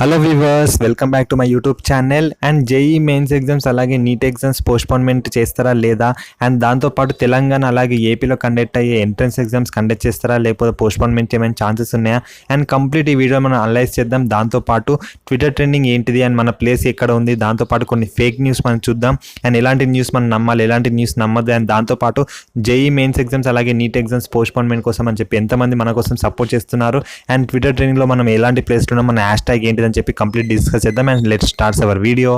Hello viewers, welcome back to my YouTube channel. And JEE mains exams అలాగే NEET exams postponement చేస్తారా లేదా, and దాంతోపాటు తెలంగాణ అలాగే ఏపీలో కండక్ట్ అయ్యే ఎంట్రన్స్ ఎగ్జామ్స్ కండక్ట్ చేస్తారా లేకపోతే పోస్ట్పోన్మెంట్ ఏమైనా ఛాన్సెస్ ఉన్నాయా అండ్ కంప్లీట్ ఈ వీడియో మనం అనలైజ్ చేద్దాం. దాంతోపాటు ట్విట్టర్ ట్రెండింగ్ ఏంటిది అండ్ మన ప్లేస్ ఎక్కడ ఉంది, దాంతోపాటు కొన్ని ఫేక్ న్యూస్ మనం చూద్దాం అండ్ ఎలాంటి న్యూస్ మనం నమ్మాలి, ఎలాంటి న్యూస్ నమ్మద్దు. అండ్ దాంతోపాటు జేఈ మెయిన్స్ ఎగ్జామ్స్ అలాగే నీట్ ఎగ్జామ్స్ పోస్ట్పోన్మెంట్ కోసం అని చెప్పి ఎంతమంది మన కోసం సపోర్ట్ చేస్తున్నారు అండ్ ట్విట్టర్ ట్రెండింగ్లో మనం ఎలాంటి ప్లేస్లో ఉన్నాం, మన హ్యాష్ ట్యాగ్ ఏంటిదని చెప్పి కంప్లీట్ డిస్కస్ చేద్దాం. And let's starts our video.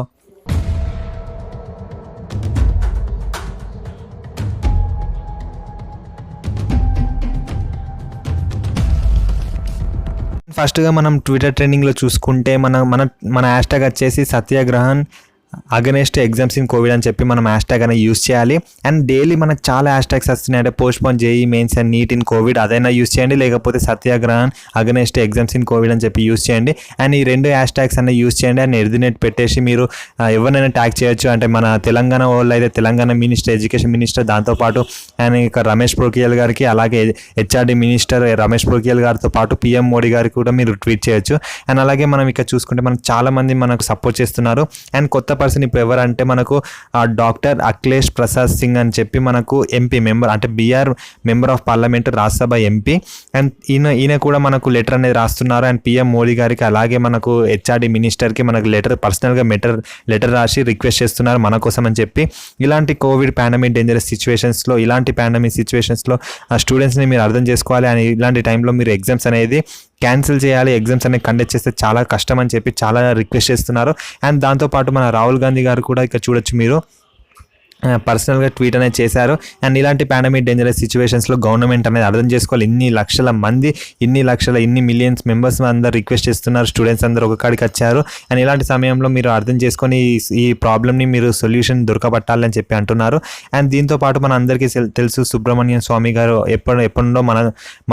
ఫస్ట్గా మనం ట్విట్టర్ ట్రెండింగ్లో చూసుకుంటే మన హ్యాష్ ట్యాగ్ వచ్చేసి Satyagraha against exams in Covid అని చెప్పి మనం హ్యాష్ ట్యాగ్ అనేది యూస్ చేయాలి. అండ్ డైలీ మనకు చాలా హ్యాష్ ట్యాగ్స్ వస్తున్నాయి, అంటే postpone JEE Mains and NEET in Covid అదైనా యూస్ చేయండి, లేకపోతే Satyagraha against exams in Covid అని చెప్పి యూస్ చేయండి. అండ్ ఈ రెండు హ్యాష్ ట్యాగ్స్ అన్నీ యూస్ చేయండి అండ్ ఎర్దినెట్ పెట్టేసి మీరు ఎవరినైనా ట్యాగ్ చేయొచ్చు. అంటే మన తెలంగాణ వాళ్ళు అయితే తెలంగాణ మినిస్టర్, ఎడ్యుకేషన్ మినిస్టర్, దాంతోపాటు అండ్ ఇక రమేష్ పోఖ్రియాల్ గారికి అలాగే హెచ్ఆర్డి మినిస్టర్ రమేష్ పోఖ్రియాల్ గారితో పాటు పిఎం మోడీ గారికి కూడా మీరు ట్వీట్ చేయొచ్చు. అండ్ అలాగే మనం ఇక్కడ చూసుకుంటే మనకు చాలామంది మనకు సపోర్ట్ చేస్తున్నారు. అండ్ కొత్త పర్సన్ ఇప్పుడు ఎవరంటే మనకు డాక్టర్ అఖిలేష్ ప్రసాద్ సింగ్ అని చెప్పి మనకు ఎంపీ మెంబర్, అంటే బీఆర్ member of parliament Rajya Sabha MP. And ఈయన కూడా మనకు లెటర్ అనేది రాస్తున్నారు అండ్ పిఎం మోడీ గారికి అలాగే మనకు హెచ్ఆర్డి మినిస్టర్కి మనకు పర్సనల్గా లెటర్ రాసి రిక్వెస్ట్ చేస్తున్నారు మన కోసం అని చెప్పి. ఇలాంటి కోవిడ్ పాండమిక్ డేంజరస్ సిచ్యువేషన్స్లో, ఇలాంటి పాండమిక్ సిచ్యువేషన్స్లో స్టూడెంట్స్ని మీరు అర్థం చేసుకోవాలి అని ఇలాంటి టైంలో మీరు ఎగ్జామ్స్ అనేది క్యాన్సిల్ చేయాలి, ఎగ్జామ్స్ అనేది కండక్ట్ చేస్తే చాలా కష్టం అని చెప్పి చాలా రిక్వెస్ట్ చేస్తున్నారు. అండ్ దాంతోపాటు మన రాహుల్ గాంధీ గారు కూడా ఇక్కడ చూడొచ్చు మీరు పర్సనల్గా ట్వీట్ అనేది చేశారు. అండ్ ఇలాంటి పాండమిక్ డేంజరస్ సిచ్యువేషన్స్లో గవర్నమెంట్ అనేది అర్థం చేసుకోవాలి. ఇన్ని లక్షల మంది, ఇన్ని మిలియన్స్ మెంబర్స్ అందరూ రిక్వెస్ట్ చేస్తున్నారు, స్టూడెంట్స్ అందరూ ఒక కాడికి వచ్చారు. అండ్ ఇలాంటి సమయంలో మీరు అర్థం చేసుకొని ఈ ప్రాబ్లమ్ని మీరు సొల్యూషన్ దొరకబట్టాలని చెప్పి అంటున్నారు. అండ్ దీంతోపాటు మన అందరికీ తెలుసు సుబ్రహ్మణ్యం స్వామి గారు ఎప్పుడో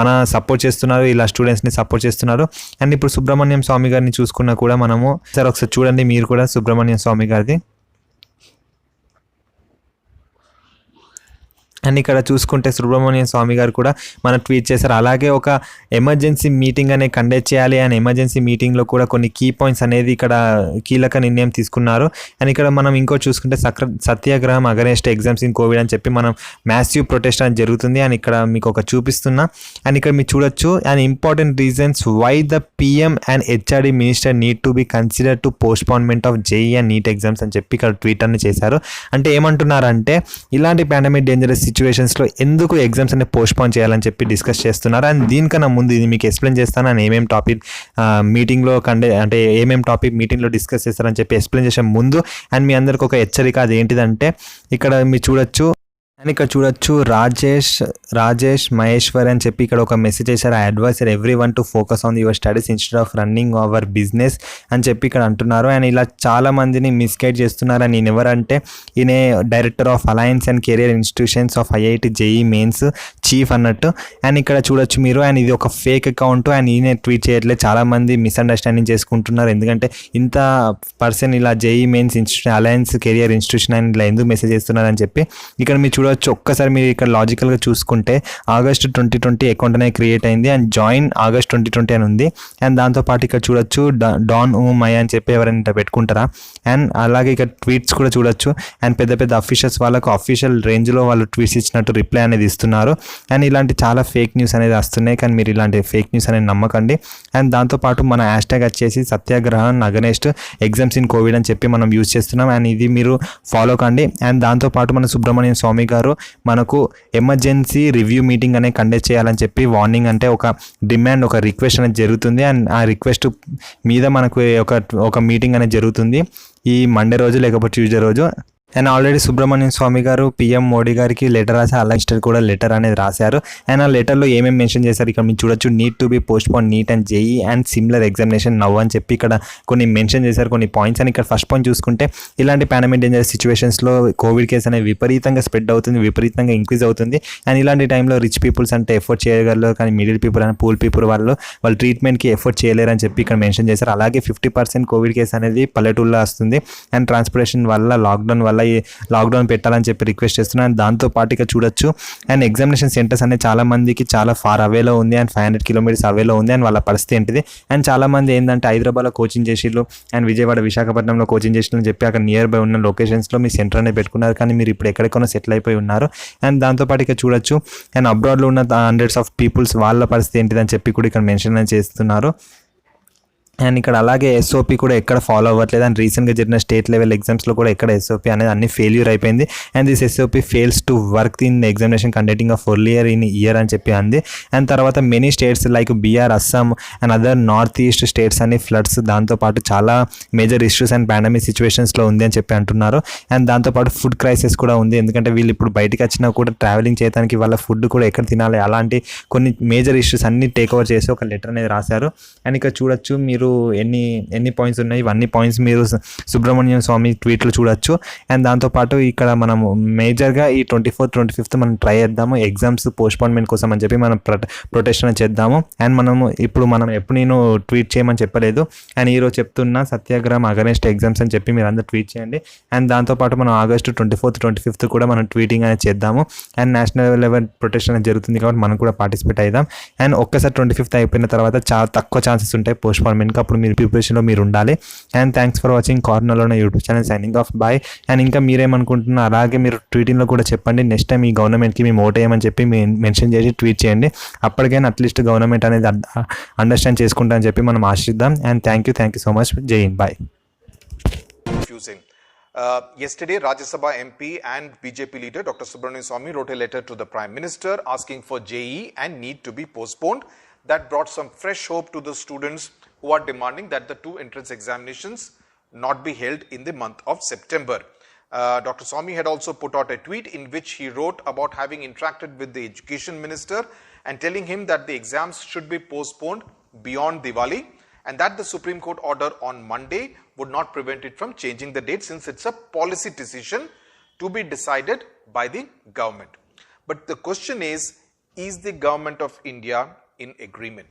మన సపోర్ట్ చేస్తున్నారు, ఇలా స్టూడెంట్స్ని సపోర్ట్ చేస్తున్నారు. అండ్ ఇప్పుడు సుబ్రహ్మణ్యం స్వామి గారిని చూసుకున్నా కూడా మనము ఒకసారి చూడండి మీరు కూడా సుబ్రహ్మణ్యం స్వామి గారిది. అండ్ ఇక్కడ చూసుకుంటే సుబ్రహ్మణ్యం స్వామి గారు కూడా మన ట్వీట్ చేశారు. అలాగే ఒక ఎమర్జెన్సీ మీటింగ్ అనేది కండక్ట్ చేయాలి అండ్ ఎమర్జెన్సీ మీటింగ్లో కూడా కొన్ని కీ పాయింట్స్ అనేది ఇక్కడ కీలక నిర్ణయం తీసుకున్నారు. అండ్ ఇక్కడ మనం ఇంకో చూసుకుంటే సత్యాగ్రహం అగనెస్ట్ ఎగ్జామ్స్ ఇన్ కోవిడ్ అని చెప్పి మనం మ్యాసివ్ ప్రొటెస్ట్ అనేది జరుగుతుంది. అండ్ ఇక్కడ మీకు ఒక చూపిస్తున్నా. అండ్ ఇక్కడ మీరు చూడొచ్చు and important reasons why the PM and HRD minister need to be consider to postponement of JEE and NEET exams అని చెప్పి ఇక్కడ ట్వీట్ అని చేశారు. అంటే ఏమంటున్నారంటే ఇలాంటి పాండమిక్ డేంజరస్ సిచ్యువేషన్స్లో ఎందుకు ఎగ్జామ్స్ అనేది పోస్ట్పోన్ చేయాలని చెప్పి డిస్కస్ చేస్తున్నారు. అండ్ దీనికన్నా ముందు ఇది మీకు ఎక్స్ప్లెయిన్ చేస్తాను అని ఏమేమి టాపిక్ మీటింగ్లో ఏమేమి టాపిక్ మీటింగ్లో డిస్కస్ చేస్తారని చెప్పి ఎక్స్ప్లెయిన్ చేసే ముందు అండ్ మీ అందరికి ఒక హెచ్చరిక, అది ఏంటిదంటే ఇక్కడ మీరు చూడొచ్చు అండ్ ఇక్కడ చూడొచ్చు రాజేష్ మహేశ్వర్ అని చెప్పి ఇక్కడ ఒక మెసేజ్ చేశారు. I adviser everyone to focus on your studies instead of running our business అని చెప్పి ఇక్కడ అంటున్నారు. అండ్ ఇలా చాలా మందిని మిస్గైడ్ చేస్తున్నారు. అండ్ ఈయన ఎవరంటే ఈయన director of alliance and career institutions of IIT JEE mains chief అన్నట్టు. అండ్ ఇక్కడ చూడొచ్చు మీరు. అండ్ ఇది ఒక ఫేక్ అకౌంట్ అండ్ ఈయన ట్వీట్ చేయట్లేదు. చాలామంది మిస్అండర్స్టాండింగ్ చేసుకుంటున్నారు, ఎందుకంటే ఇంత పర్సన్ ఇలా JEE mains institution alliance career institution అని ఇలా ఎందుకు మెసేజ్ చేస్తున్నారు అని చెప్పి ఇక్కడ మీరు చూడొచ్చు. ఒక్కసారి మీరు ఇక్కడ లాజికల్గా చూసుకుంటే ఆగస్ట్ 2020 అకౌంట్ అనేది క్రియేట్ అయింది అండ్ జాయిన్ ఆగస్ట్ 2020 అని ఉంది. అండ్ దాంతోపాటు ఇక్కడ చూడొచ్చు డాన్ మై అని చెప్పి ఎవరైనా పెట్టుకుంటారా. అండ్ అలాగే ఇక్కడ ట్వీట్స్ కూడా చూడొచ్చు. అండ్ పెద్ద అఫీషియల్స్ వాళ్ళకు అఫీషియల్ రేంజ్లో వాళ్ళు ట్వీట్స్ ఇచ్చినట్టు రిప్లై అనేది ఇస్తున్నారు. అండ్ ఇలాంటి చాలా ఫేక్ న్యూస్ అనేది వస్తున్నాయి, కానీ మీరు ఇలాంటి ఫేక్ న్యూస్ అనేది నమ్మకండి. అండ్ దాంతోపాటు మన హ్యాష్ ట్యాగ్ వచ్చేసి సత్యాగ్రహం అగనెస్ట్ ఎగ్జామ్స్ ఇన్ కోవిడ్ అని చెప్పి మనం యూజ్ చేస్తున్నాం. అండ్ ఇది మీరు ఫాలో కండి. అండ్ దాంతోపాటు మన సుబ్రహ్మణ్యం స్వామి గారు మనకు ఎమర్జెన్సీ రివ్యూ మీటింగ్ అనేది కండక్ట్ చేయాలని చెప్పి వార్నింగ్, అంటే ఒక డిమాండ్, ఒక రిక్వెస్ట్ అనేది జరుగుతుంది. అండ్ ఆ రిక్వెస్ట్ మీద మనకు ఒక మీటింగ్ అనేది జరుగుతుంది ఈ మండే రోజు లేకపోతే ట్యూస్డే రోజు. అండ్ ఆల్రెడీ సుబ్రహ్మణ్యం స్వామి గారు పిఎం మోడీ గారికి లెటర్ రాసి అలాగే కూడా లెటర్ అనేది రాశారు. అండ్ ఆ లెటర్లో ఏమేమి మెన్షన్ చేశారు ఇక్కడ మీరు చూడొచ్చు. Need to be postpone NEET and JEE and similar examination now అని చెప్పి ఇక్కడ కొన్ని మెన్షన్ చేశారు, కొన్ని పాయింట్స్. అని ఇక్కడ ఫస్ట్ పాయింట్ చూసుకుంటే ఇలాంటి పాండమిక్ డేంజరస్ సిచ్యువేషన్స్లో కోవిడ్ కేసు అనేది విపరీతంగా స్ప్రెడ్ అవుతుంది, విపరీతంగా ఇంక్రీజ్ అవుతుంది. అండ్ ఇలాంటి టైంలో రిచ్ పీపుల్స్ అంటే ఎఫోర్డ్ చేయగలరు, కానీ middle people and pool people వాళ్ళు ట్రీట్మెంట్కి ఎఫోర్డ్ చేయలేరు అని చెప్పి ఇక్కడ మెన్షన్ చేశారు. అలాగే 50% కోవిడ్ కేసు అనేది పల్లెటూళ్ళలో వస్తుంది. అండ్ ట్రాన్స్పోర్టేషన్ వల్ల, లాక్డౌన్ వల్ల మళ్ళీ లాక్డౌన్ పెట్టాలని చెప్పి రిక్వెస్ట్ చేస్తున్నాను. అండ్ దాంతోపాటు ఇక చూడొచ్చు అండ్ ఎగ్జామినేషన్ సెంటర్స్ అనేది చాలా మందికి చాలా ఫార్ అవేలో ఉంది అండ్ 500 కిలోమీటర్స్ అవేలో ఉంది అండ్ వాళ్ళ పరిస్థితి ఏంటిది. అండ్ చాలామంది ఏంటంటే హైదరాబాద్లో కోచింగ్ చేసిళ్ళు అండ్ విజయవాడ విశాఖపట్నంలో కోచింగ్ చేసిళ్ళు అని చెప్పి అక్కడ నియర్ బై ఉన్న లొకేషన్స్లో మీ సెంటర్ అనేది పెట్టుకున్నారు, కానీ మీరు ఇప్పుడు ఎక్కడికైనా సెటిల్ అయిపోయి ఉన్నారు. అండ్ దాంతోపాటు ఇక చూడొచ్చు అండ్ అబ్రాడ్లో ఉన్న హండ్రెడ్స్ ఆఫ్ పీపుల్స్ వాళ్ళ పరిస్థితి ఏంటిదని చెప్పి కూడా ఇక్కడ మెన్షన్ చేస్తున్నారు. అండ్ ఇక్కడ అలాగే ఎస్ఓపి కూడా ఎక్కడ ఫాలో అవ్వట్లేదు అండ్ రీసెంట్గా జరిగిన స్టేట్ లెవెల్ ఎగ్జామ్స్లో కూడా ఎక్కడ ఎస్ఓపి అనేది అన్ని ఫెయిల్యూర్ అయిపోయింది. And this SOP fails to work in examination conducting of earlier in year అని చెప్పి అంది. అండ్ తర్వాత many states like Bihar, Assam and other north east states అని ఫ్లడ్స్, దాంతోపాటు చాలా మేజర్ ఇష్యూస్ అండ్ పాండమిక్ సిచ్యువేషన్స్లో ఉంది అని చెప్పి అంటున్నారు. అండ్ దాంతోపాటు ఫుడ్ క్రైసిస్ కూడా ఉంది, ఎందుకంటే వీళ్ళు ఇప్పుడు బయటకు వచ్చినా కూడా ట్రావెలింగ్ చేయడానికి వాళ్ళ ఫుడ్ కూడా ఎక్కడ తినాలి అలాంటి కొన్ని మేజర్ ఇష్యూస్ అన్ని టేక్ ఓవర్ చేసి ఒక లెటర్ అనేది రాశారు. అండ్ ఇక్కడ చూడొచ్చు మీరు ఎన్ని పాయింట్స్ ఉన్నాయి, ఇవన్నీ పాయింట్స్ మీరు సుబ్రహ్మణ్యం స్వామి ట్వీట్లో చూడొచ్చు. అండ్ దాంతోపాటు ఇక్కడ మనము మేజర్గా ఈ 24th 25th మనం ట్రై చేద్దాము ఎగ్జామ్స్ పోస్ట్పోన్మెంట్ కోసం అని చెప్పి మనం ప్రొటెస్ట్ చేద్దాము. అండ్ మనం ఎప్పుడు నేను ట్వీట్ చేయమని చెప్పలేదు అండ్ ఈరోజు చెప్తున్నా సత్యాగ్రహం అగనెస్ట్ ఎగ్జామ్స్ అని చెప్పి మీరు అందరూ ట్వీట్ చేయండి. అండ్ దాంతోపాటు మనం ఆగస్టు 24th 25th కూడా మనం ట్వీటింగ్ అనేది చేద్దాము. అండ్ నేషనల్ లెవెల్ ప్రొటెస్ట్ అనేది జరుగుతుంది కాబట్టి మనం కూడా పార్టిసిపేట్ అవుదాం. అండ్ ఒక్కసారి 25th అయిపోయిన తర్వాత చాలా తక్కువ ఛాన్సెస్ ఉంటాయి పోస్ట్పోన్మెంట్కి, అప్పుడు మీరు ప్రిపరేషన్లో మీరు ఉండాలి. అండ్ థ్యాంక్స్ ఫర్ వాచింగ్ కార్నర్లో ఉన్న YouTube channel signing off bye. And ఇంకా మీరేమనుకుంటున్నారు అలాగే మీరు ట్వీటింగ్లో కూడా చెప్పండి, నెక్స్ట్ టైం ఈ గవర్నమెంట్కి మేము ఓట్ వేయమని చెప్పి మెన్షన్ చేసి ట్వీట్ చేయండి. అప్పటికైనా అట్లీస్ట్ గవర్నమెంట్ అనేది అండర్స్టాండ్ చేసుకుంటా అని చెప్పి మనం ఆశిద్దాం. And thank you so much. Jai Hind. Bye. Yesterday, Rajya Sabha MP and BJP leader Dr. Subramanian Swamy wrote a letter to the Prime Minister asking for JEE and NEET to be postponed. That brought some fresh hope to the students who are demanding that the two entrance examinations not be held in the month of September. Dr. Swamy had also put out a tweet in which he wrote about having interacted with the Education Minister and telling him that the exams should be postponed beyond Diwali, and that the Supreme Court order on Monday would not prevent it from changing the date, since it's a policy decision to be decided by the government. But the question is the government of India in agreement?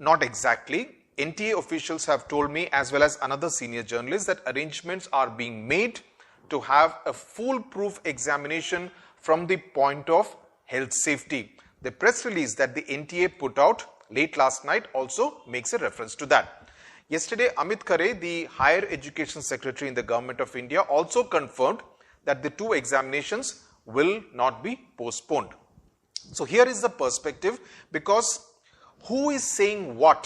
Not exactly. NTA officials have told me, as well as another senior journalist, that arrangements are being made to have a foolproof examination from the point of health safety. The press release that the NTA put out late last night also makes a reference to that. Yesterday, Amit Khare, the Higher Education Secretary in the Government of India, also confirmed that the two examinations will not be postponed. So here is the perspective, because who is saying what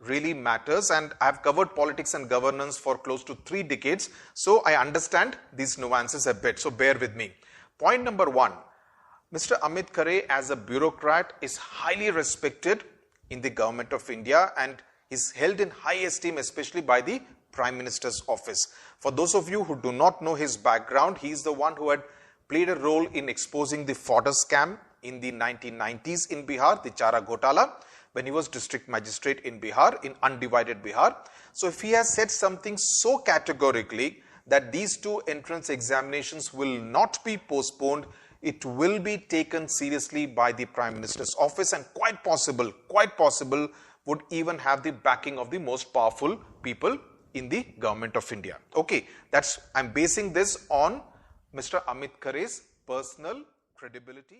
really matters, and I have covered politics and governance for close to 3 decades, so I understand these nuances a bit, so bear with me. Point number 1, Mr. Amit Khare as a bureaucrat is highly respected in the Government of India and is held in high esteem, especially by the Prime Minister's office. For those of you who do not know his background, he is the one who had played a role in exposing the fodder scam in the 1990s in Bihar, the Chara Ghotala, when he was district magistrate in Bihar, in undivided Bihar. So if he has said something so categorically that these two entrance examinations will not be postponed, it will be taken seriously by the Prime Minister's office, and quite possible would even have the backing of the most powerful people in the Government of India. Okay, I'm basing this on Mr. Amit Khare's personal credibility.